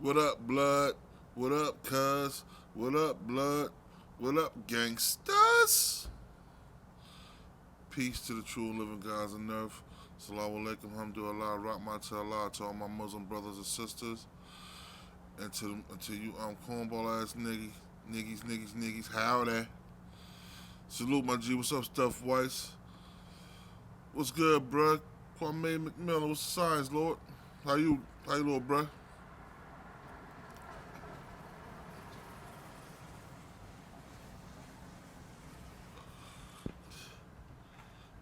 What up, blood? What up, cuz? What up, blood? What up, gangsters? Peace to the true and living gods on earth. Assalamu alaikum, hamdulillah, rahmatullah to all my Muslim brothers and sisters. And to you cornball ass niggas, howdy. Salute my G, what's up, Stuff Weiss? What's good, bruh? Kwame McMillan, what's the signs, Lord? How you, little bruh?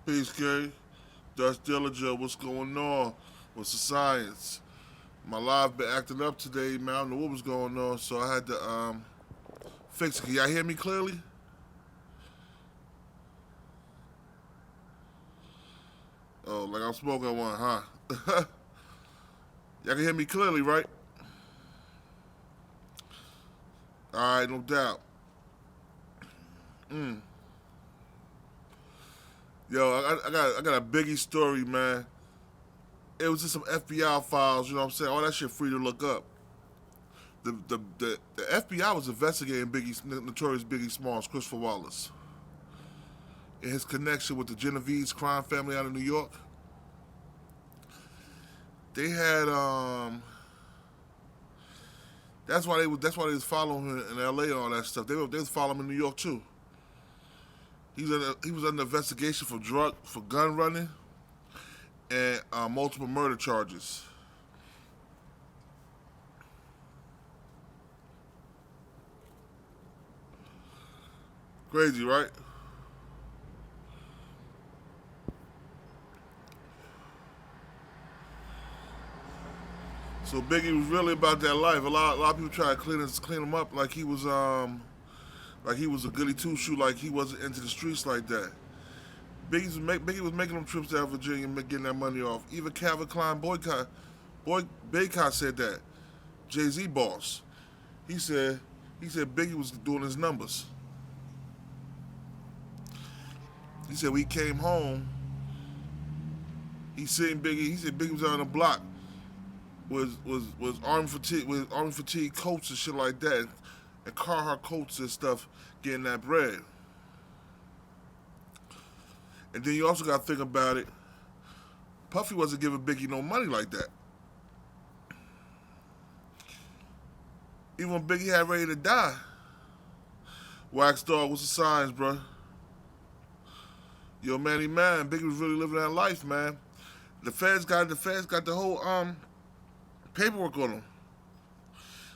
Peace, K. Dutch Dillinger, what's going on? What's the science? My live been acting up today, man. I don't know what was going on, so I had to fix it. Can y'all hear me clearly? Oh, like I'm smoking one, huh? Y'all can hear me clearly, right? All right, no doubt. Yo, I got a Biggie story, man. It was just some FBI files, you know what I'm saying? All that shit free to look up. The FBI was investigating Biggie's notorious Biggie Smalls, Christopher Wallace, and his connection with the Genovese crime family out of New York. They had that's why they was following him in L.A. and all that stuff. They was following him in New York too. He was under investigation for gun running and multiple murder charges. Crazy, right? So Biggie was really about that life. A lot of people try to clean him up like he was a goody two shoe, like he wasn't into the streets like that. Biggie was making them trips to Virginia and getting that money off. Even Calvin Klein boycott said that. Jay-Z boss. He said Biggie was doing his numbers. He said when he came home, he seen Biggie. He said Biggie was on the block was army fatigue coats and shit like that, and Carhartt coats and stuff, getting that bread. And then you also got to think about it. Puffy wasn't giving Biggie no money like that. Even when Biggie had ready to die, Wax Dog, what's the signs, bro? Yo, Manny Man, Biggie was really living that life, man. The feds got the whole paperwork on him.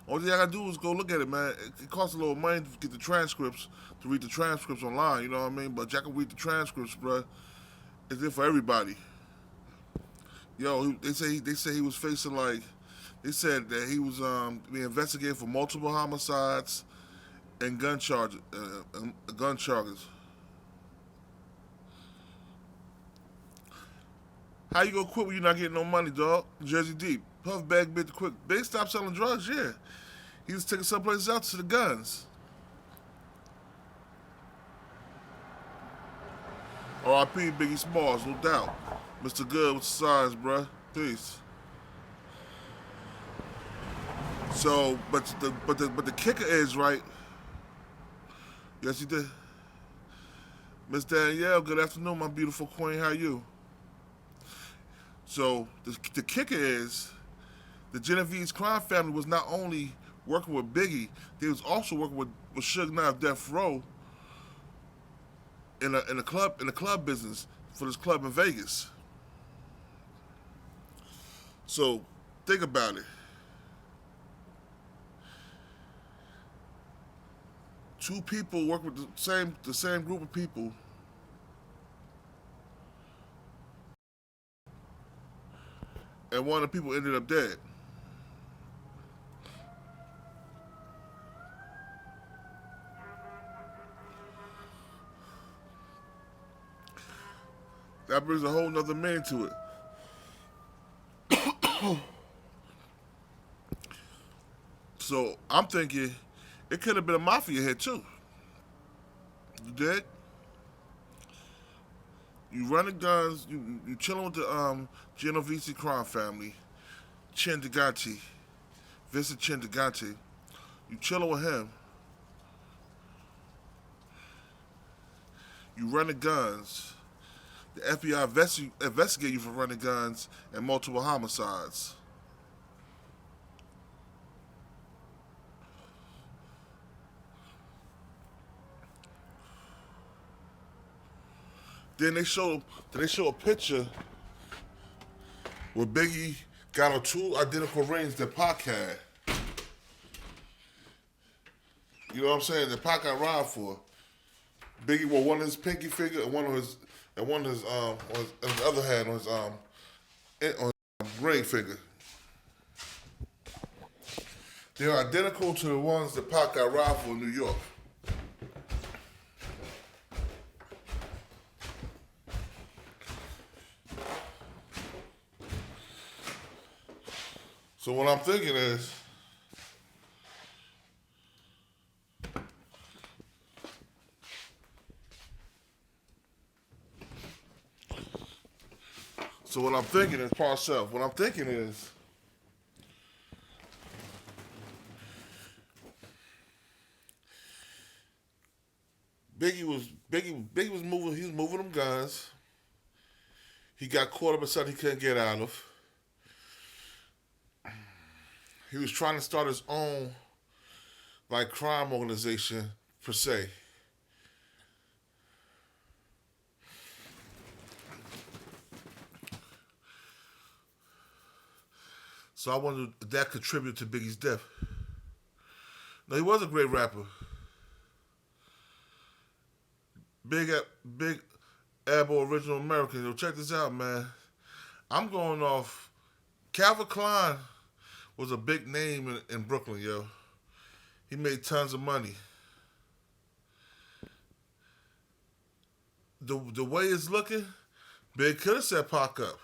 All you gotta do is go look at it, man. It costs a little money to get the transcripts, to read the transcripts online. You know what I mean? But y'all can read the transcripts, bro. It's there for everybody. Yo, they say he was facing like, they said that he was being investigated for multiple homicides and gun charges. Gun charges. How you gonna quit when you not getting no money, dog? Jersey Deep. Puff Bag bit to quit. Big stopped selling drugs, yeah. He was taking someplace else to the guns. R.I.P. Biggie Smalls, no doubt. Mr. Good with the signs, bruh. Peace. So, but the kicker is, right? Yes, he did. Miss Danielle, good afternoon, my beautiful queen. How you? So the kicker is, the Genovese crime family was not only working with Biggie, they was also working with Suge Knight, Death Row, in the club business for this club in Vegas. So think about it. Two people work with the same group of people, and one of the people ended up dead. That brings a whole nother meaning to it. So I'm thinking it could have been a mafia hit too. You did? You running guns, you chilling with the Genovese crime family, Chin Gigante, Vincent Chin Gigante. You chilling with him. You running guns. The FBI investigate you for running guns and multiple homicides. Then they show a picture where Biggie got on two identical rings that Pac had. You know what I'm saying? That Pac got robbed for. Biggie wore one on his pinky finger and one on his on the other hand on his ring finger. They're identical to the ones that Pac got robbed for in New York. So what I'm thinking is, Parcells. What I'm thinking is, Biggie was moving. He was moving them guns. He got caught up in something he couldn't get out of. He was trying to start his own like crime organization per se. So I wonder if that contributed to Biggie's death. No, he was a great rapper. Big Abo Original American. Yo, check this out, man. I'm going off. Calvin Klein was a big name in Brooklyn, yo. He made tons of money. The way it's looking, Big could have set Pac up.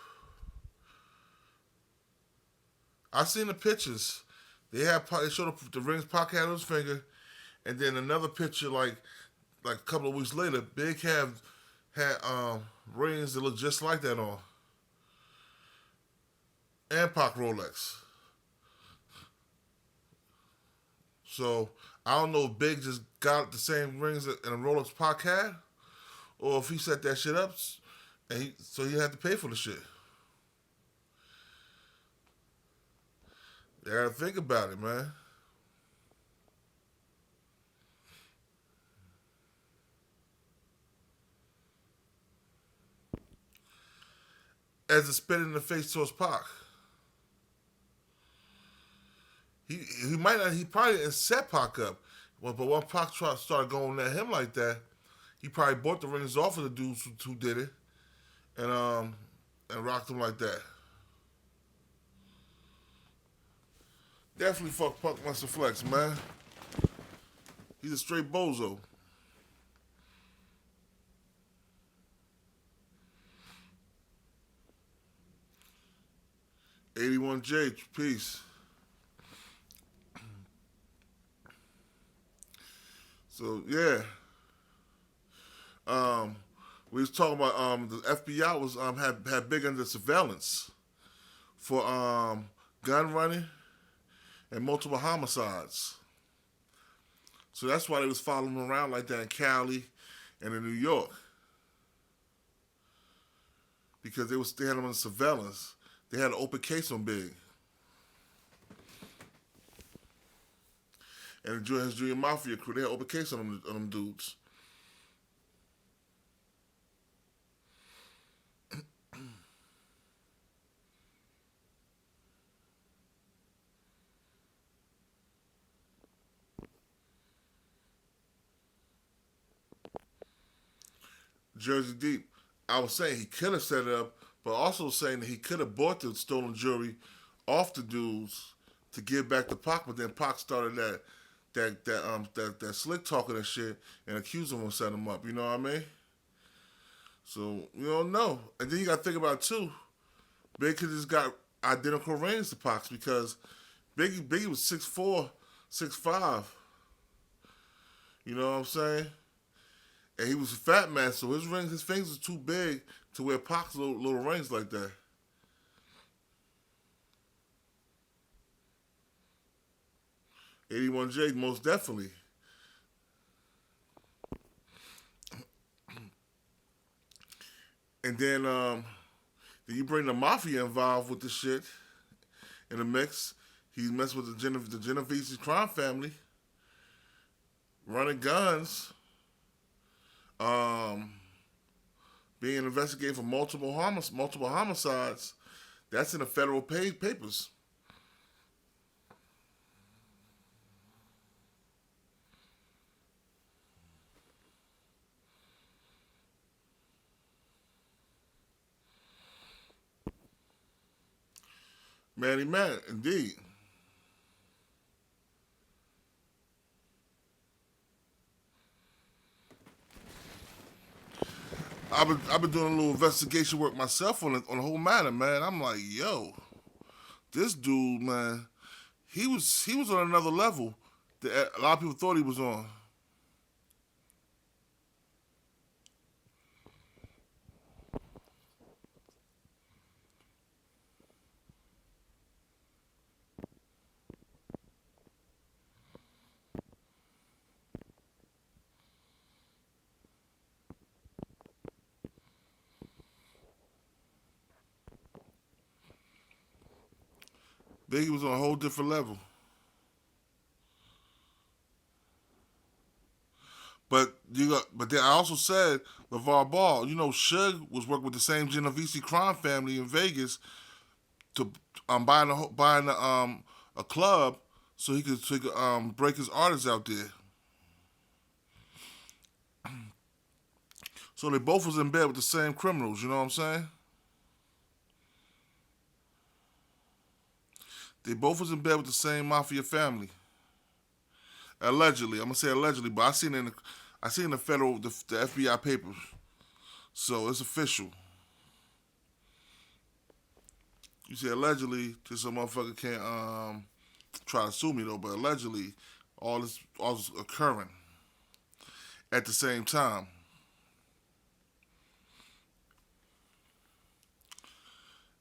I seen the pictures. They showed the rings Pac had on his finger, and then another picture like a couple of weeks later, Big had rings that looked just like that on, and Pac Rolex. So I don't know if Big just got the same rings and a Rolex Pac had, or if he set that shit up, and so he had to pay for the shit. You gotta think about it, man. As a spit in the face towards Pac. He might not. He probably didn't set Pac up, but when Pac started going at him like that, he probably bought the rings off of the dudes who did it, and rocked them like that. Definitely fuck Pac Master Flex, man. He's a straight bozo. 81J, peace. So yeah, we was talking about the FBI was had big under surveillance for gun running and multiple homicides. So that's why they was following him around like that in Cali and in New York, because they had him under surveillance. They had an open case on Big. And his Junior Mafia crew, they had an open case on them dudes. Jersey Deep, I was saying he could have set it up, but also saying that he could have bought the stolen jewelry off the dudes to give back to Pac, but then Pac started that slick talking and shit and accused him of setting him up. You know what I mean? So you don't know. And then you got to think about it too. Big could just got identical rings to Pac because Biggie was 6'4", 6'5". You know what I'm saying? And he was a fat man, so his fingers was too big to wear Pac's little rings like that. 81J, most definitely. And then you bring the mafia involved with the shit in the mix. He's messed with the Genovese crime family, running guns, um, being investigated for multiple homicides. That's in the federal papers. Manny Man, indeed. I've been doing a little investigation work myself on the whole matter, man. I'm like, yo, this dude, man, he was on another level that a lot of people thought he was on. Biggie was on a whole different level. But then I also said LeVar Ball. You know, Suge was working with the same Genovese crime family in Vegas to buying a club so he could break his artists out there. So they both was in bed with the same criminals. You know what I'm saying? They both was in bed with the same mafia family. Allegedly, I'm gonna say allegedly, but I seen the federal the FBI papers, so it's official. You say allegedly, till some motherfucker can't try to sue me though, but allegedly, all this occurring at the same time.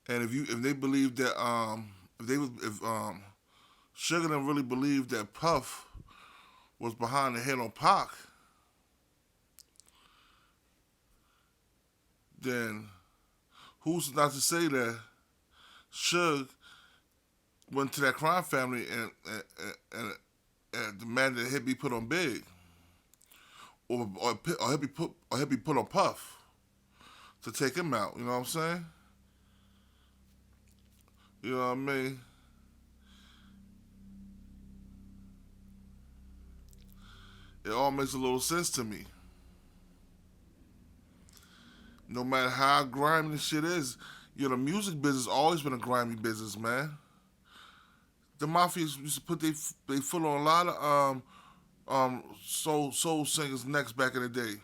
And if they believe that if Sugar didn't really believe that Puff was behind the hit on Pac, then who's not to say that Suge went to that crime family and demanded that hit be put on Big, or hit be put on Puff to take him out. You know what I'm saying? You know what I mean? It all makes a little sense to me. No matter how grimy this shit is, the music business always been a grimy business, man. The mafia used to put they foot on a lot of soul singers' necks back in the day.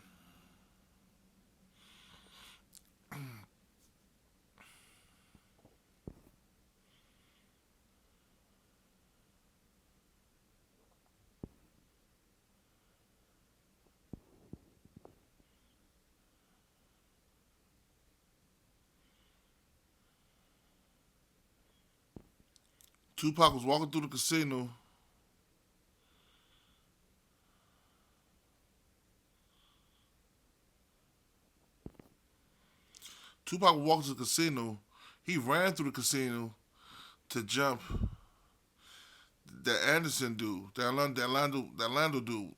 Tupac was walking through the casino. Tupac was walking to the casino. He ran through the casino to jump that Anderson dude, that Lando dude.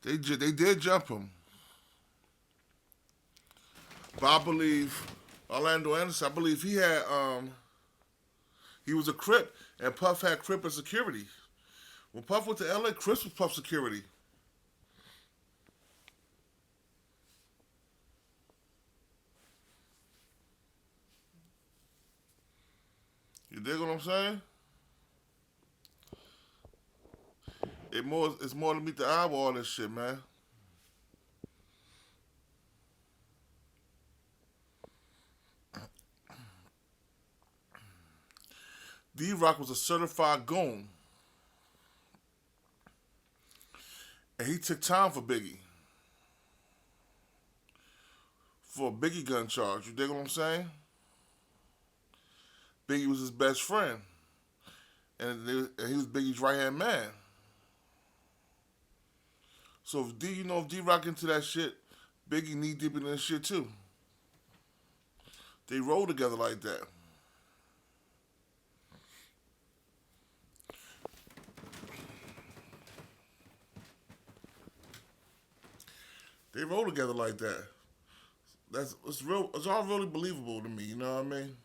They did jump him, but I believe Orlando Anderson. I believe he was a Crip, and Puff had Crip as security. When Puff went to LA, Chris was Puff security. You dig what I'm saying? It's more to meet the eye with all this shit, man. D Rock was a certified goon, and he took time for Biggie for a Biggie gun charge. You dig what I'm saying? Biggie was his best friend, and he was Biggie's right hand man. So if if D Rock into that shit, Biggie knee deep in that shit too. They roll together like that. They roll together like that. It's real. It's all really believable to me. You know what I mean?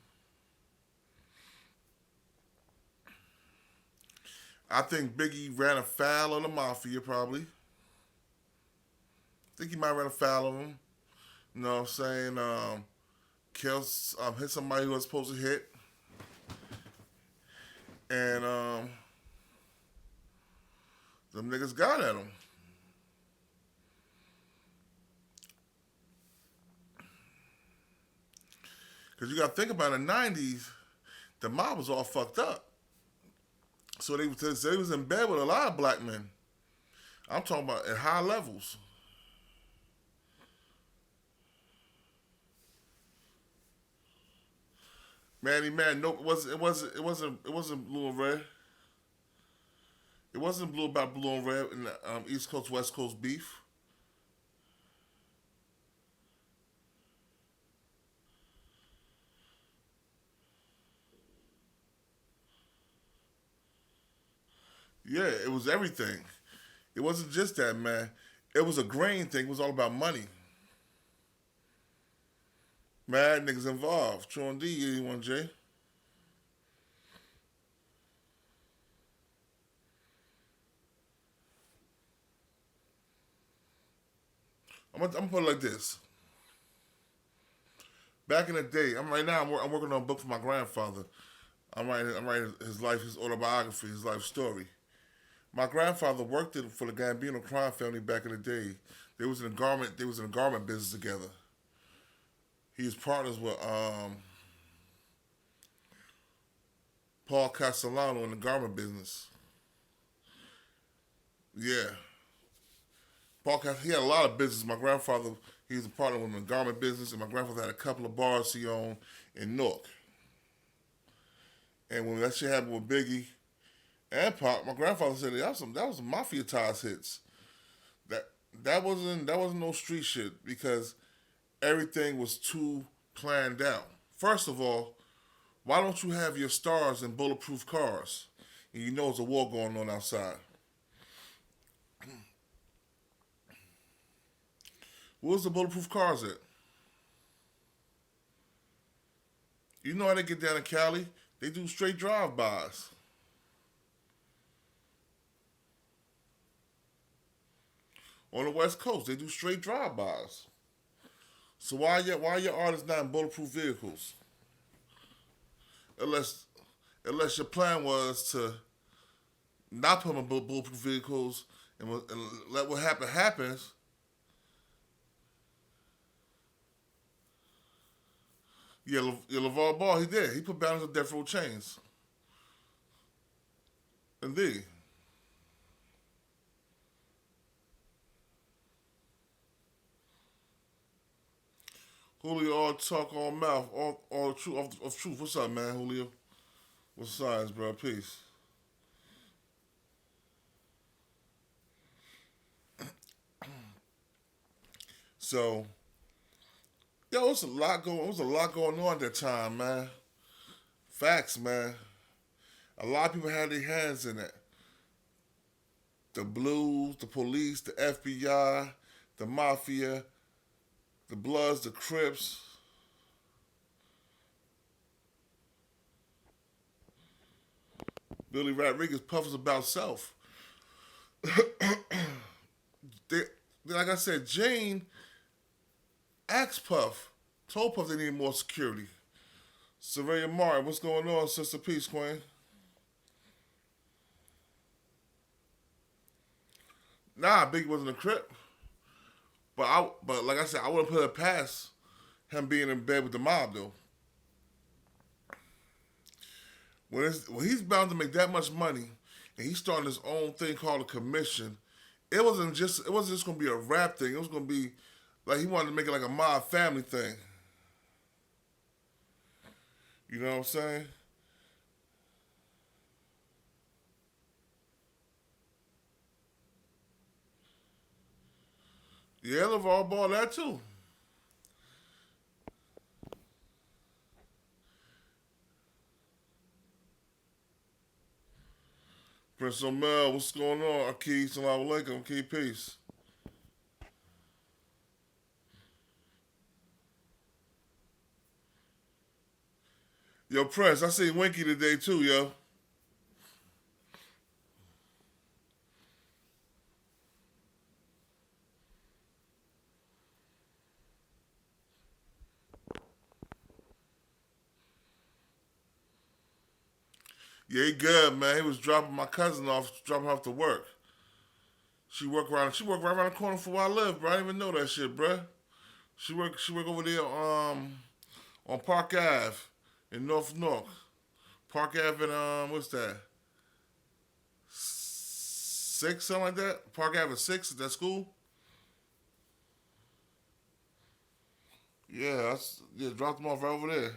I think Biggie ran afoul of the mafia. Probably. I think he might run afoul of them. You know what I'm saying? Hit somebody who was supposed to hit, and them niggas got at him. Cause you got to think about it, in the '90s, the mob was all fucked up. So they was in bed with a lot of black men. I'm talking about at high levels. Manny Man, no, it wasn't blue and red. It wasn't blue about blue and red in the East Coast West Coast beef. Yeah, it was everything. It wasn't just that, man. It was a grain thing. It was all about money. Mad niggas involved. True D, 81J. I'm gonna put it like this. Back in the day, I'm working on a book for my grandfather. I'm writing his life, his autobiography, his life story. My grandfather worked for the Gambino crime family back in the day. They was in the garment business together. He was partners with Paul Castellano in the garment business. Yeah. He had a lot of business. My grandfather, he was a partner with him in the garment business, and my grandfather had a couple of bars he owned in Newark. And when that shit happened with Biggie and Pop, my grandfather said that was some mafia ties hits. That that wasn't no street shit because everything was too planned out. First of all, why don't you have your stars in bulletproof cars? And you know there's a war going on outside. Where's the bulletproof cars at? You know how they get down in Cali? They do straight drive-bys. On the West Coast, they do straight drive-bys. So why are your artists not in bulletproof vehicles? Unless unless your plan was to not put them in bulletproof vehicles and let what happens. Yeah, LeVar Ball, he did. He put balance on death row chains. Indeed. Julio, all talk, all mouth, all truth of truth. What's up, man, Julio? What's the science, bro? Peace. So, yo, it was a lot going on at that time, man. Facts, man. A lot of people had their hands in it. The Blues, the police, the FBI, the Mafia, the Bloods, the Crips. Billy Rodriguez puffs about self. They, like I said, Jane asked Puff, told Puff they needed more security. Surveyor Martin, what's going on, Sister Peace Queen? Nah, Biggie wasn't a Crip. But like I said, I wouldn't put it past him being in bed with the mob though. When he's bound to make that much money and he's starting his own thing called a commission, it wasn't just gonna be a rap thing. It was gonna be like he wanted to make it like a mob family thing. You know what I'm saying? Yeah, LeVar Ball that too. Prince Omel, what's going on? Akeem, salam alaikum. Keep peace. Yo, Prince, I seen Winky today too, yo. Yeah, he good, man. He was dropping my cousin off, dropping her off to work. She work right around the corner from where I live, bro. I didn't even know that shit, bro. She work over there on Park Ave in North North. Park Ave and what's that? Six, something like that. Park Ave six at that school. Yeah, yeah, dropped him off right over there.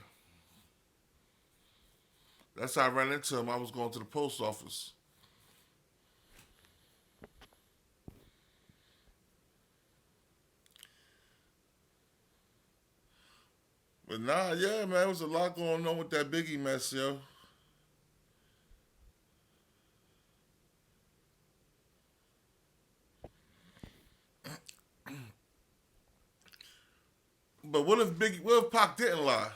That's how I ran into him. I was going to the post office. But nah, yeah, man, there was a lot going on with that Biggie mess, yo. But what if Pac didn't lie?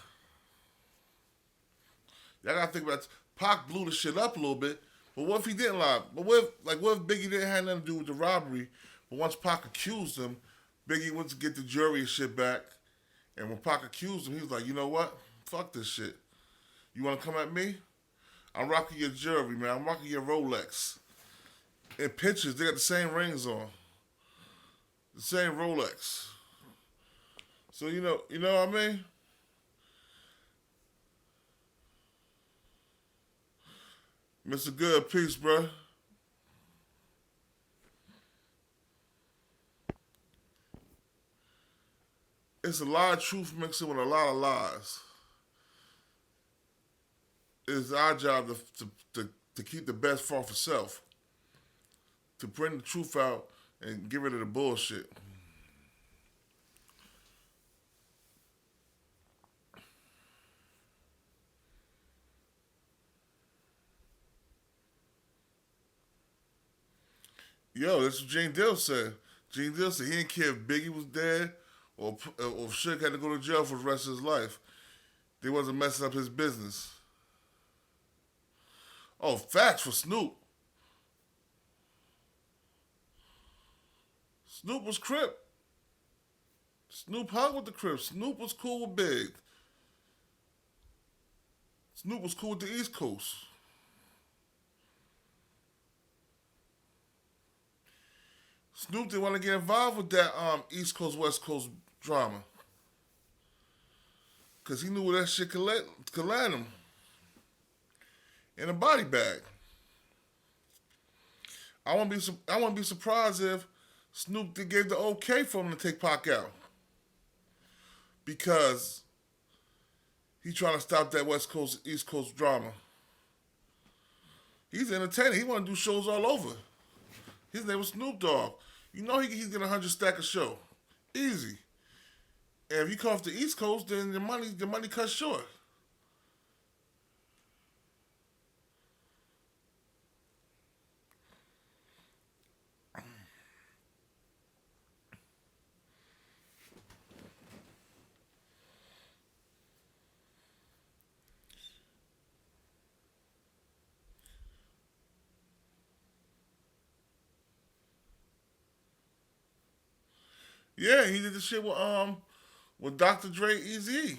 Y'all gotta think about it. Pac blew the shit up a little bit. But what if he didn't lie? But what if Biggie didn't have nothing to do with the robbery? But once Pac accused him, Biggie went to get the jury and shit back. And when Pac accused him, he was like, you know what? Fuck this shit. You wanna come at me? I'm rocking your jewelry, man. I'm rocking your Rolex. In pictures, they got the same rings on. The same Rolex. So you know what I mean? Mr. Good, peace, bro. It's a lot of truth mixed in with a lot of lies. It's our job to keep the best for ourselves, to bring the truth out and get rid of the bullshit. Yo, that's what Gene Deal said. Gene Deal said he didn't care if Biggie was dead or if Suge had to go to jail for the rest of his life. They wasn't messing up his business. Oh, facts for Snoop. Snoop was Crip. Snoop hung with the Crips. Snoop was cool with Big. Snoop was cool with the East Coast. Snoop didn't want to get involved with that East Coast West Coast drama because he knew that shit could land him in a body bag. I wouldn't be surprised if Snoop gave the okay for him to take Pac out because he trying to stop that West Coast East Coast drama. He's an entertainer. He want to do shows all over. His name was Snoop Dogg. You know he's getting 100 stack a show, easy. And if you come off the East Coast, then the money cuts short. Yeah, he did the shit with Dr. Dre, Eazy.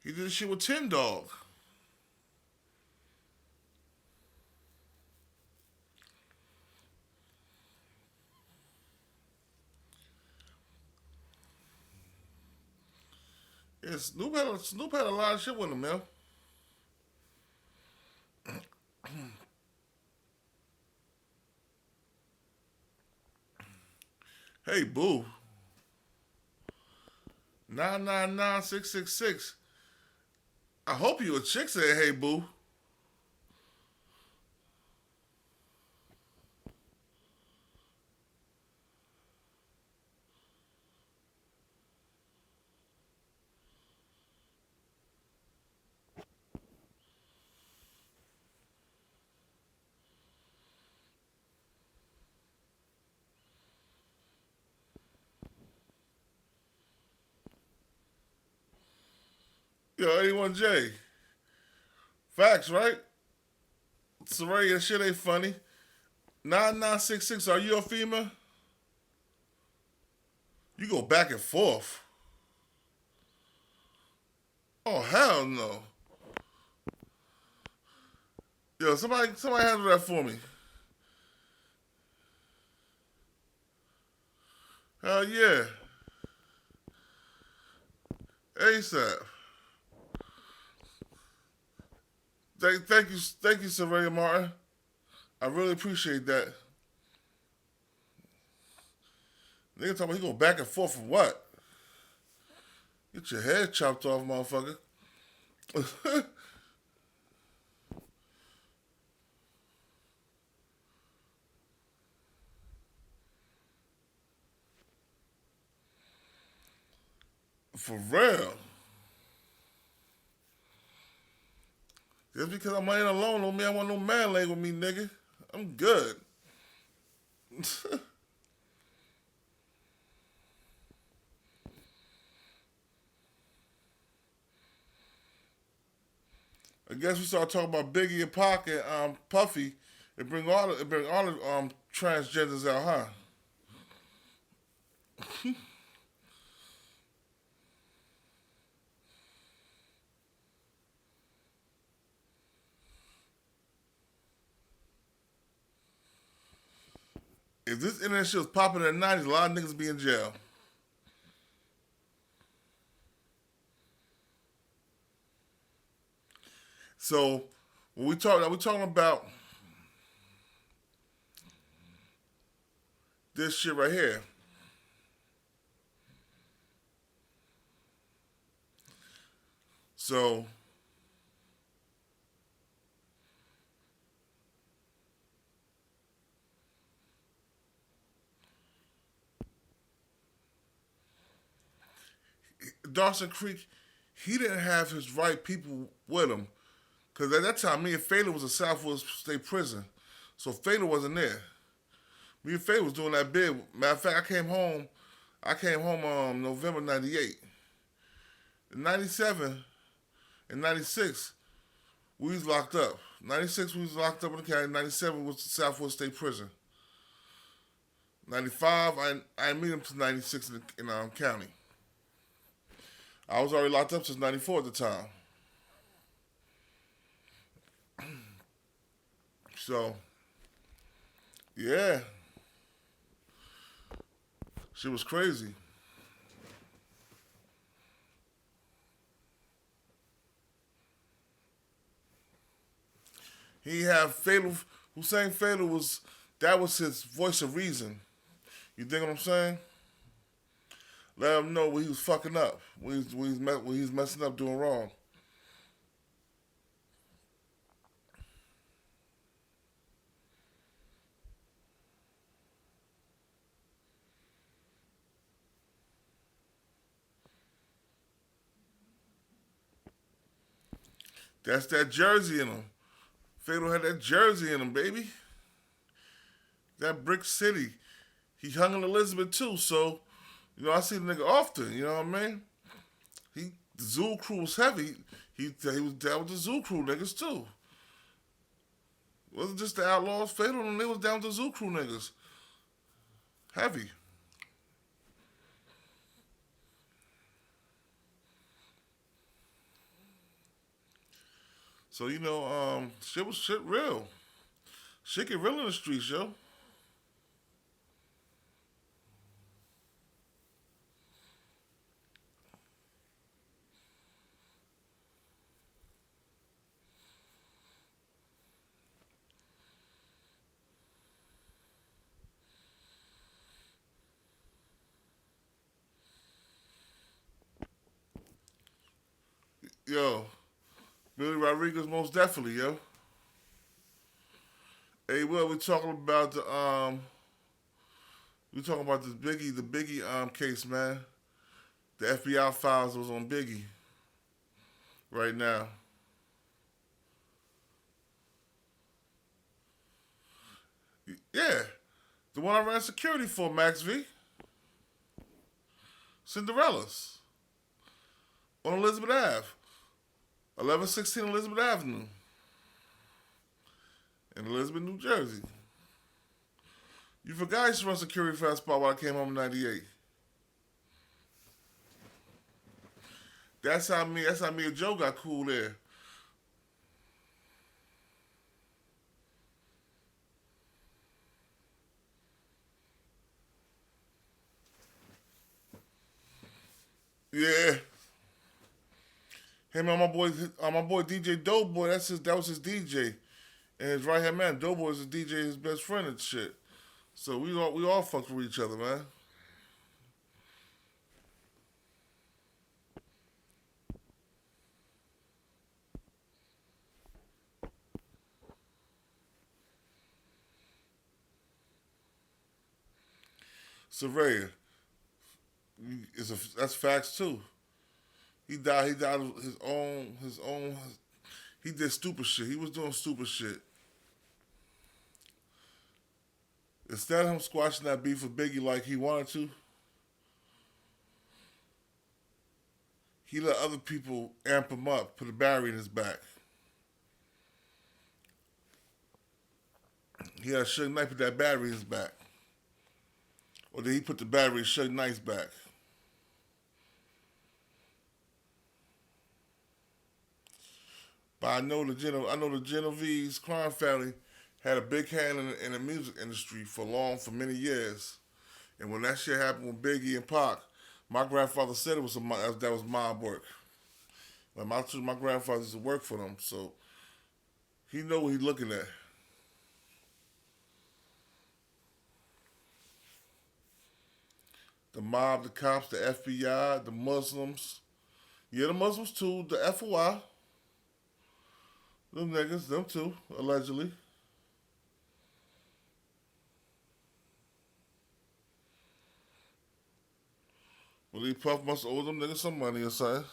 He did the shit with Tin Dog. Yeah, Snoop had a lot of shit with him, man. Hey, boo. 999-666. I hope you a chick said, hey, boo. Yo, 81J. Facts, right? Soraya, shit ain't funny. 9966, are you a female? You go back and forth. Oh, hell no. Yo, somebody handle that for me. Hell yeah. ASAP. Thank you, Soraya Martin. I really appreciate that. Nigga talking about he go back and forth for what? Get your head chopped off, motherfucker. For real. Just because I'm laying alone don't mean I want no man laying with me, nigga. I'm good. I guess we start talking about Biggie and Pac and Puffy. It bring all the transgenders out, huh? If this internet shit was popping in the 90s, a lot of niggas be in jail. So when we talking about this shit right here. So Dawson Creek, he didn't have his right people with him. Because at that time, me and Fela was in Southwood State Prison. So Fela wasn't there. Me and Fela was doing that bid. Matter of fact, I came home November 98. In 97 and 96, we was locked up. 96, we was locked up in the county. 97 was the Southwood State Prison. 95, I didn't meet him till 96 in county. I was already locked up since 94 at the time. So, yeah. Shit was crazy. He had Fatal, Hussein Fatal that was his voice of reason. You think what I'm saying? Let him know when he was fucking up, when he's messing up, doing wrong. That's that jersey in him. Fatal had that jersey in him, baby. That Brick City. He hung in Elizabeth too, so I see the nigga often. You know what I mean? The Zoo Crew was heavy. He was down with the Zoo Crew niggas too. It wasn't just the Outlaws. Fatal and they was down with the Zoo Crew niggas. Heavy. So shit real. Shit get real in the streets, yo. Yo, Billy Rodriguez most definitely, yo. Hey, well, we talking about the Biggie case, man. The FBI files was on Biggie right now. Yeah, the one I ran security for, Max V. Cinderella's on Elizabeth Ave. 1116 Elizabeth Avenue in Elizabeth, New Jersey. You forgot I used to run security for that spot when I came home in '98. That's how me and Joe got cool there. Yeah. Him and my boy DJ Doughboy, that was his DJ. And his right hand man, Doughboy is his DJ, his best friend and shit. So we all fucked with each other, man. Surveyor, that's facts too. He died of his own. He did stupid shit. He was doing stupid shit. Instead of him squashing that beef with Biggie like he wanted to, he let other people amp him up, put a battery in his back. He had Suge Knight put that battery in his back. Or did he put the battery in Suge Knight's back? But I know the Genovese crime family had a big hand in the music industry for many years. And when that shit happened with Biggie and Pac, my grandfather said that was mob work. Like my grandfather used to work for them, so he know what he's looking at. The mob, the cops, the FBI, the Muslims. Yeah, the Muslims too. The FOI. Them niggas, them too, allegedly. Well, Lee Puff must owe them niggas some money or something.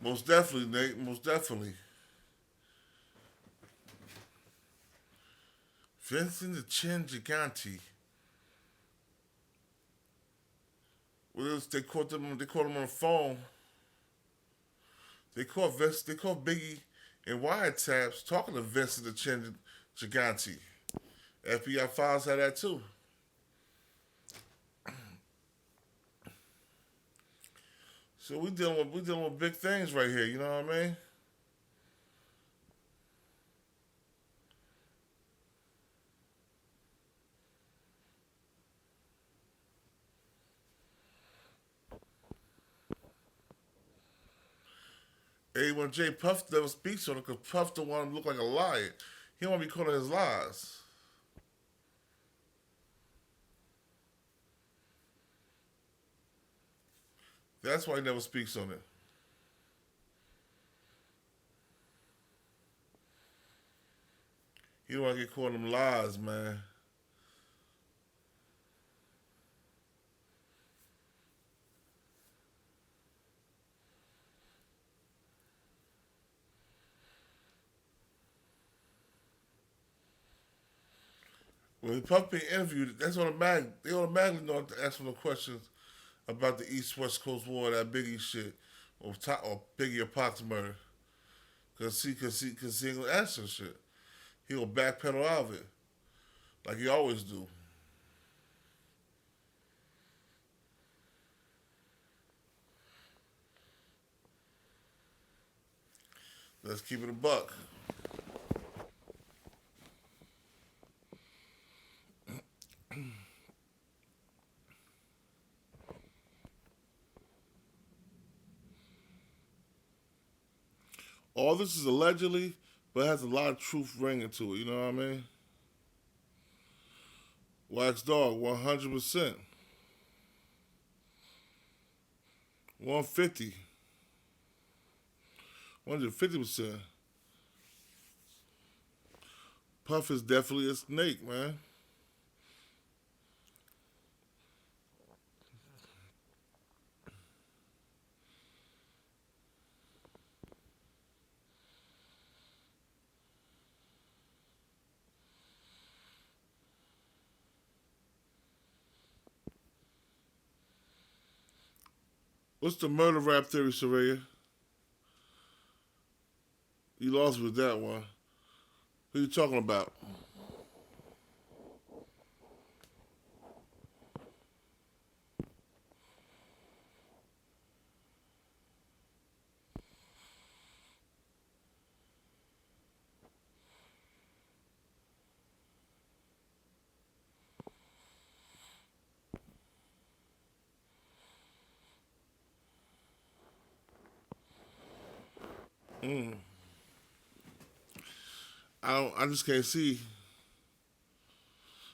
Most definitely, Nate. Most definitely. Vincent the Chin Gigante. They caught them. They caught him on the phone. They caught Biggie in wiretaps talking to Vincent the Chin Gigante. FBI files had that too. So we dealing with big things right here. You know what I mean? A1J Puff never speaks on it because Puff don't want him to look like a liar. He don't want to be caught on his lies. That's why he never speaks on it. He don't want to get caught in them lies, man. When Puff being interviewed, they automatically know to ask him the questions about the East West Coast War, that Biggie shit, or Biggie or Pac's murder. Cause he ain't gonna answer shit. He will backpedal out of it, like he always do. Let's keep it a buck. All this is allegedly, but it has a lot of truth ringing to it. You know what I mean? Wax Dog, 100%, 150, 150%. Puff is definitely a snake, man. What's the murder rap theory, Saraya? You lost with that one. Who you talking about? Mm. I don't. I just can't see.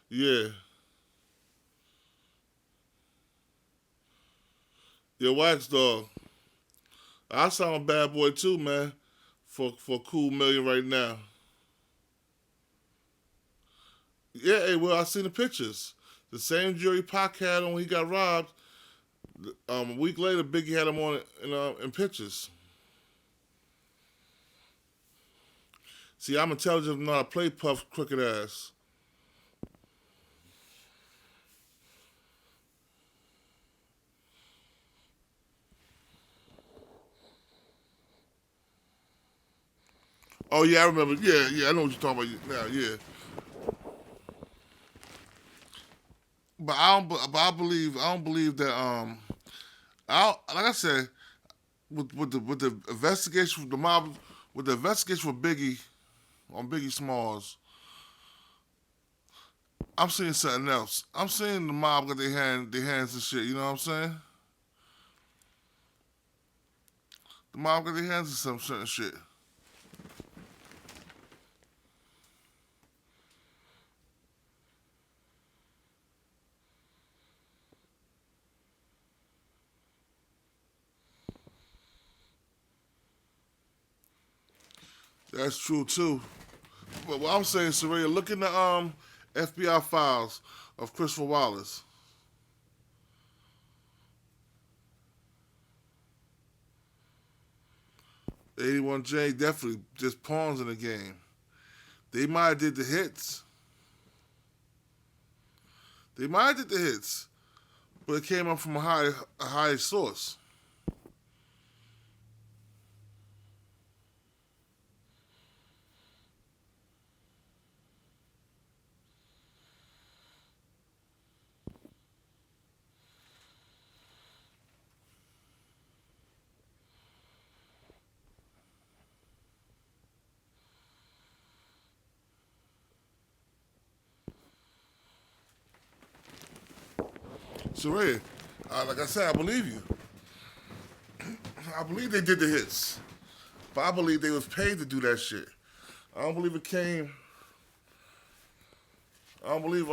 Yeah. Yeah, Wax Dog. I sound bad boy too, man. For a cool million right now. Yeah, hey, well, I seen the pictures. The same jewelry Pac had on when he got robbed. A week later, Biggie had him on in pictures. See, I'm intelligent enough to play Puff crooked ass. Oh yeah, I remember. Yeah, yeah, I know what you're talking about now. Yeah, but I don't. But I don't believe that. Like I said, with the investigation with the mob, with the investigation with Biggie on Biggie Smalls, I'm seeing something else. I'm seeing the mob got their hands and shit. You know what I'm saying? The mob got their hands in some certain shit. That's true too. But what I'm saying, Saraya, look in the FBI files of Christopher Wallace. 81J definitely just pawns in the game. They might have did the hits. They might have did the hits, but it came up from a high source. Saraya, like I said, I believe you. I believe they did the hits, but I believe they was paid to do that shit. I don't believe it came. I don't believe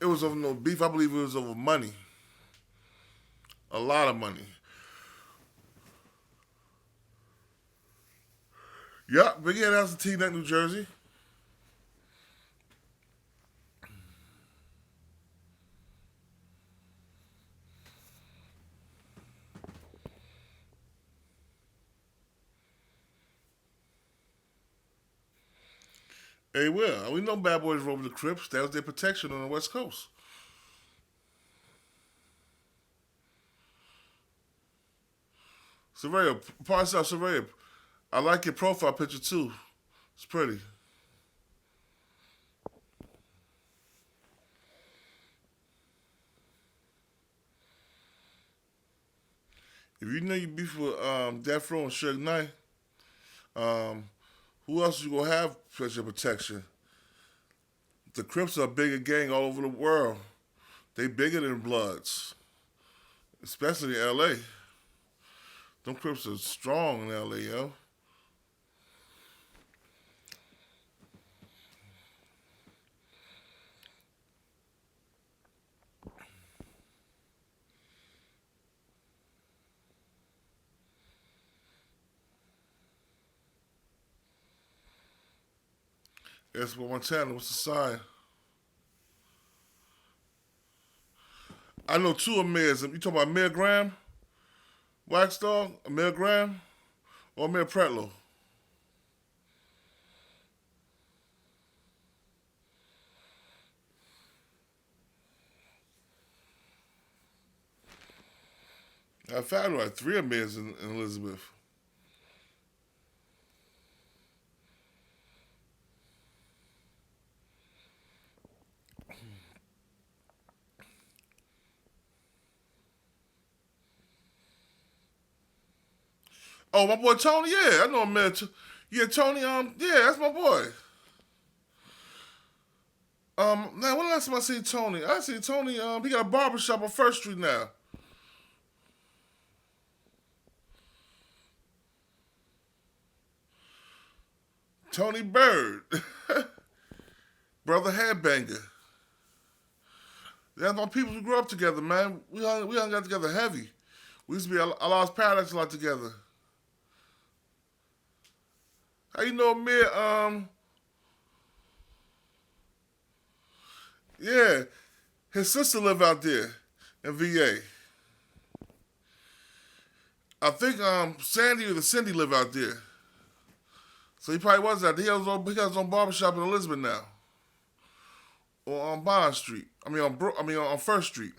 it was over no beef. I believe it was over money, a lot of money. Yup, but yeah, that's the team at New Jersey. They will. We know Bad Boys rolled with the Crips. That was their protection on the West Coast. Soraya, parts out Soraya. I like your profile picture too. It's pretty. If you know you beef with Death Row and Suge Knight, um, who else you gonna have for your protection? The Crips are a bigger gang all over the world. They bigger than Bloods, especially in L.A. Them Crips are strong in L.A., yo. That's what Montana. What's the sign? I know two Amirs. You talking about Amir Graham, Wax Dog, Amir Graham, or Amir Pretlow? I found like 3 Amirs in Elizabeth. Oh, my boy Tony, yeah, I know him, man. Yeah, Tony, yeah, that's my boy. Man, when last time I see Tony? I see Tony, he got a barbershop on First Street now. Tony Bird. Brother Headbanger. That's my people who grew up together, man. We hung got together heavy. We used to be I lost paradise a lot together. How you know Amir? Yeah, his sister live out there in VA. I think Sandy or the Cindy live out there. So he probably was out there. He got his own barbershop in Elizabeth now. Or on Bond Street. On First Street.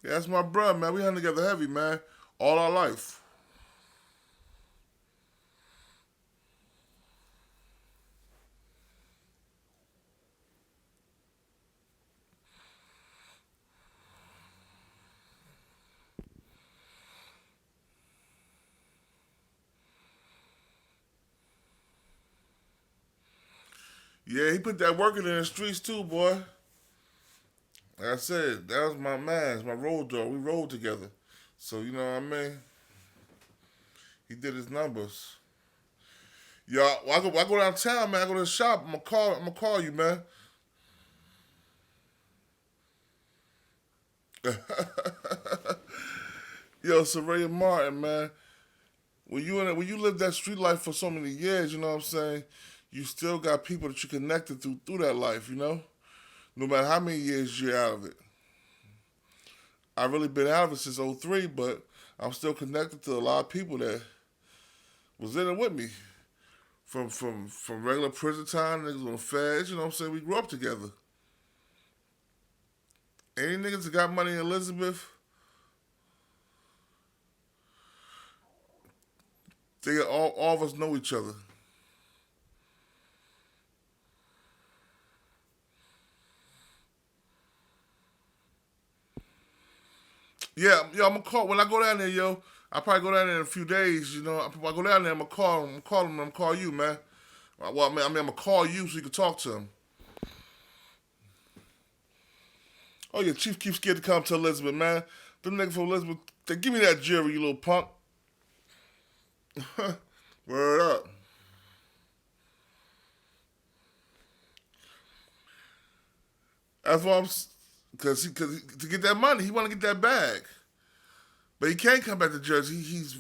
Yeah, that's my brother, man. We hung together heavy, man. All our life. Yeah, he put that work in the streets too, boy. Like I said, that was my man, my road dog. We rode together. So you know what I mean? He did his numbers. Yo, I go downtown, man. I go to the shop. I'm gonna call you, man. Yo, Soraya Martin, man. When you live that street life for so many years, you know what I'm saying? You still got people that you connected through that life, you know? No matter how many years you're out of it. I've really been out of it since '03, but I'm still connected to a lot of people that was in it with me. From regular prison time, niggas on the feds, you know what I'm saying? We grew up together. Any niggas that got money in Elizabeth, all of us know each other. Yeah, yo, I'm gonna call when I go down there, yo. I probably go down there in a few days, you know. I go down there, I'm gonna call him, I'm gonna call you, man. Well, I'm gonna call you so you can talk to him. Oh yeah, Chief keeps scared to come to Elizabeth, man. Them niggas from Elizabeth, they give me that jury, you little punk. Word up. That's why cause to get that money, he want to get that bag, but he can't come back to Jersey. He's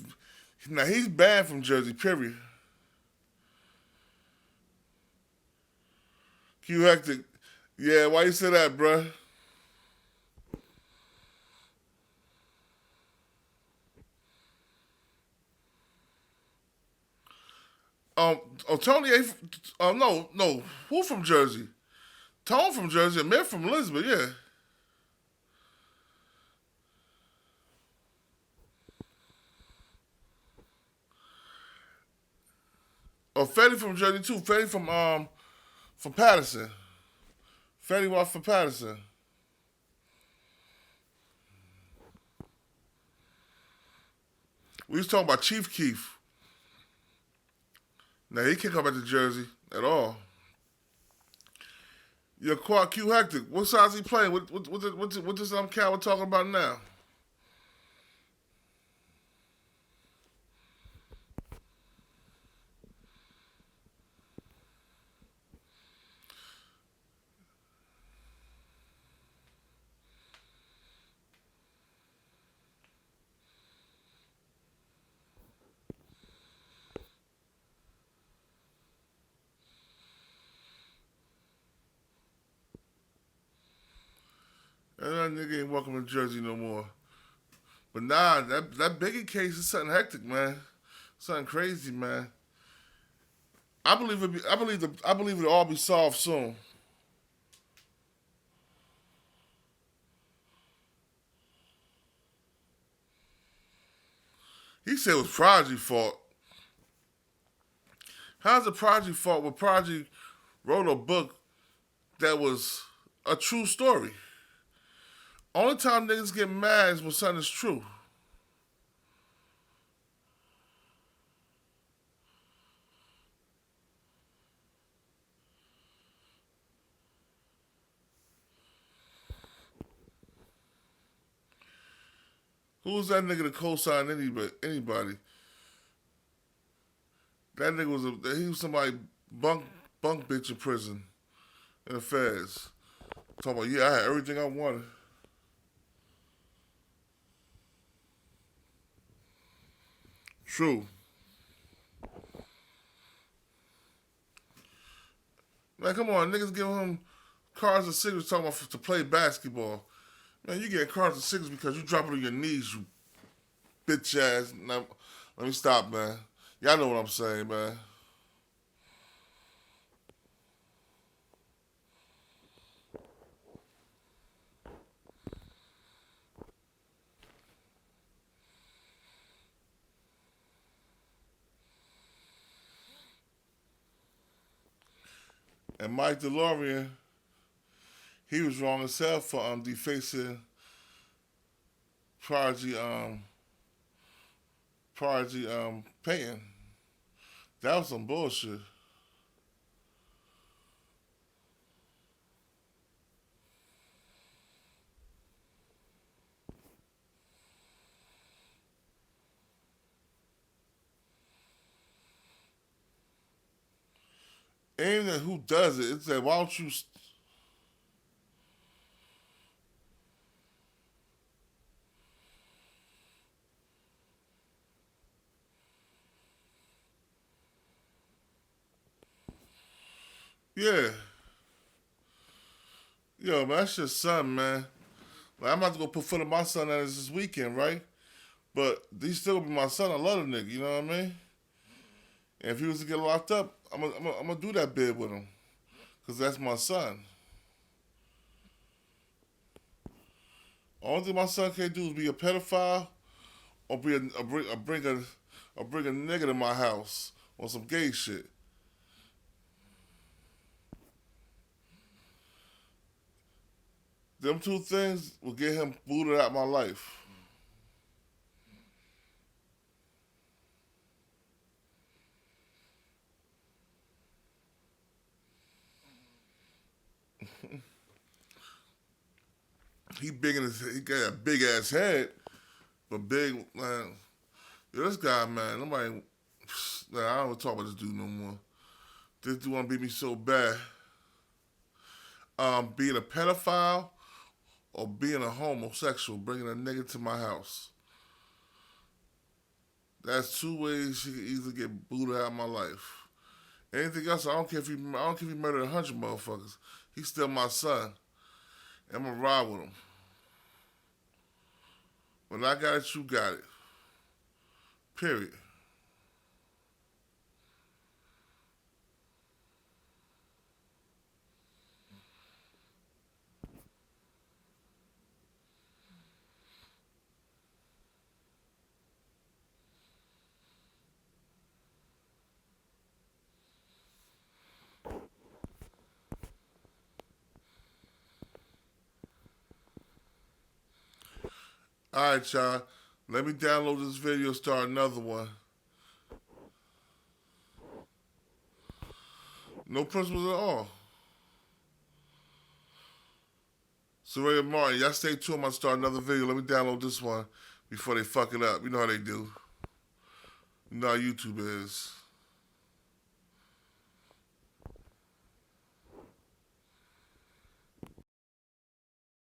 banned from Jersey. Period. Q hectic. Yeah, why you say that, bruh? Tony ain't. No. Who from Jersey? Tone from Jersey. Amir from Elizabeth. Yeah. Oh, Fetty from Jersey too. Fetty from Patterson. Fetty walked from Patterson. We was talking about Chief Keef. Now he can't come back to Jersey at all. Your Quad Q Hectic. What size he playing? What this cat we're talking about now? And that nigga ain't welcome to Jersey no more. But nah, that Biggie case is something hectic, man. Something crazy, man. I believe it'll all be solved soon. He said it was Prodigy's fault. How's it Prodigy's fault when Prodigy wrote a book that was a true story? Only time niggas get mad is when something is true. Who's that nigga to co-sign anybody? That nigga he was somebody bunk bitch in prison in the feds. Talking about, yeah, I had everything I wanted. True. Man, come on, niggas giving him cars and cigarettes talking about to play basketball. Man, you get cars and cigarettes because you drop it on your knees, you bitch ass. Now, let me stop, man. Y'all know what I'm saying, man. And Mike DeLorean, he was wrong as hell for defacing Prodigy painting. That was some bullshit. Ain't that who does it? It's that why don't you? Yeah, yo, man, that's just son, man. Like, I'm about to go put foot in my son ass this weekend, right? But he still be my son. I love the nigga, you know what I mean? And if he was to get locked up, I'm gonna do that bid with him, cause that's my son. Only thing my son can't do is be a pedophile or bring a nigga to my house on some gay shit. Them two things will get him booted out my life. He got a big ass head, but big man. Yo, this guy, man, nobody. Man, I don't want to talk about this dude no more. This dude want to beat me so bad. Being a pedophile or being a homosexual, bringing a nigga to my house. That's two ways she could easily get booted out of my life. Anything else, I don't care if he murdered 100 motherfuckers. He's still my son. I'm gonna ride with him. When I got it, you got it. Period. All right, y'all. Let me download this video, start another one. No principles at all. Soraya Martin, y'all stay tuned. I'm going to start another video. Let me download this one before they fuck it up. You know how they do. You know how YouTube is.